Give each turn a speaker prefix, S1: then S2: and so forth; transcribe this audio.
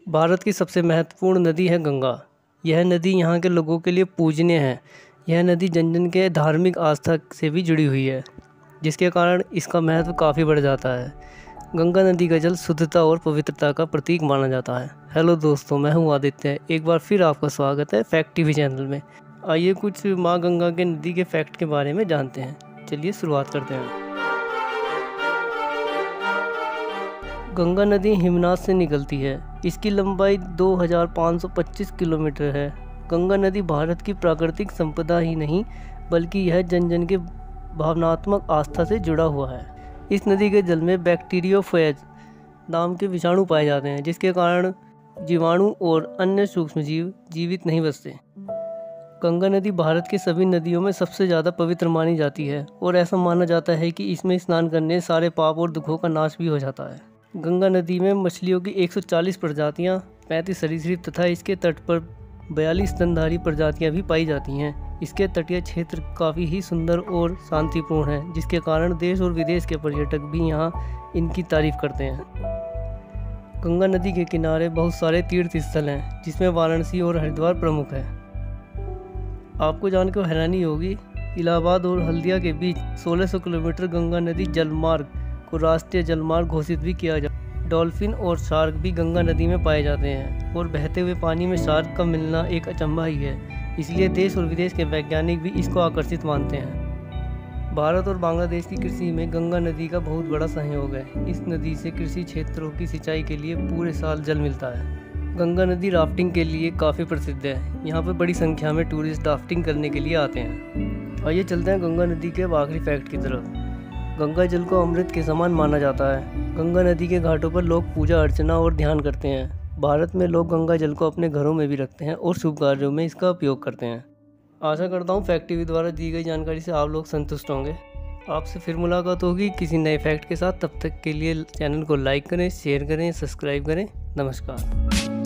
S1: भारत की सबसे महत्वपूर्ण नदी है गंगा। यह नदी यहाँ के लोगों के लिए पूजनीय है। यह नदी जन जन के धार्मिक आस्था से भी जुड़ी हुई है, जिसके कारण इसका महत्व काफ़ी बढ़ जाता है। गंगा नदी का जल शुद्धता और पवित्रता का प्रतीक माना जाता है। हेलो दोस्तों, मैं हूँ आदित्य। एक बार फिर आपका स्वागत है फैक्ट टीवी चैनल में। आइए कुछ माँ गंगा के नदी के फैक्ट के बारे में जानते हैं। चलिए शुरुआत करते हैं। गंगा नदी हिमनाद से निकलती है। इसकी लंबाई 2525 किलोमीटर है। गंगा नदी भारत की प्राकृतिक संपदा ही नहीं, बल्कि यह जन जन के भावनात्मक आस्था से जुड़ा हुआ है। इस नदी के जल में बैक्टीरियोफेज नाम के विषाणु पाए जाते हैं, जिसके कारण जीवाणु और अन्य सूक्ष्मजीव जीवित नहीं बचते। गंगा नदी भारत की सभी नदियों में सबसे ज़्यादा पवित्र मानी जाती है और ऐसा माना जाता है कि इसमें स्नान करने सारे पाप और दुखों का नाश भी हो जाता है। गंगा नदी में मछलियों की 140 प्रजातियाँ, 35 सरीसृप तथा इसके तट पर 42 स्तनधारी प्रजातियाँ भी पाई जाती हैं। इसके तटीय क्षेत्र काफ़ी ही सुंदर और शांतिपूर्ण है, जिसके कारण देश और विदेश के पर्यटक भी यहाँ इनकी तारीफ करते हैं। गंगा नदी के किनारे बहुत सारे तीर्थ स्थल हैं, जिसमें वाराणसी और हरिद्वार प्रमुख है। आपको जानकर हैरानी होगी, इलाहाबाद और हल्दिया के बीच 1600 किलोमीटर गंगा नदी जलमार्ग को राष्ट्रीय जलमार्ग घोषित भी किया जाता है। डॉल्फिन और शार्क भी गंगा नदी में पाए जाते हैं और बहते हुए पानी में शार्क का मिलना एक अचंभा ही है। इसलिए देश और विदेश के वैज्ञानिक भी इसको आकर्षित मानते हैं। भारत और बांग्लादेश की कृषि में गंगा नदी का बहुत बड़ा सहयोग है। इस नदी से कृषि क्षेत्रों की सिंचाई के लिए पूरे साल जल मिलता है। गंगा नदी राफ्टिंग के लिए काफ़ी प्रसिद्ध है। यहाँ पर बड़ी संख्या में टूरिस्ट राफ्टिंग करने के लिए आते हैं। आइए चलते हैं गंगा नदी के आखिरी फैक्ट की तरफ। गंगा जल को अमृत के समान माना जाता है। गंगा नदी के घाटों पर लोग पूजा अर्चना और ध्यान करते हैं। भारत में लोग गंगा जल को अपने घरों में भी रखते हैं और शुभ कार्यों में इसका उपयोग करते हैं। आशा करता हूँ फैक्ट टीवी द्वारा दी गई जानकारी से आप लोग संतुष्ट होंगे। आपसे फिर मुलाकात होगी किसी नए फैक्ट के साथ। तब तक के लिए चैनल को लाइक करें, शेयर करें, सब्सक्राइब करें। नमस्कार।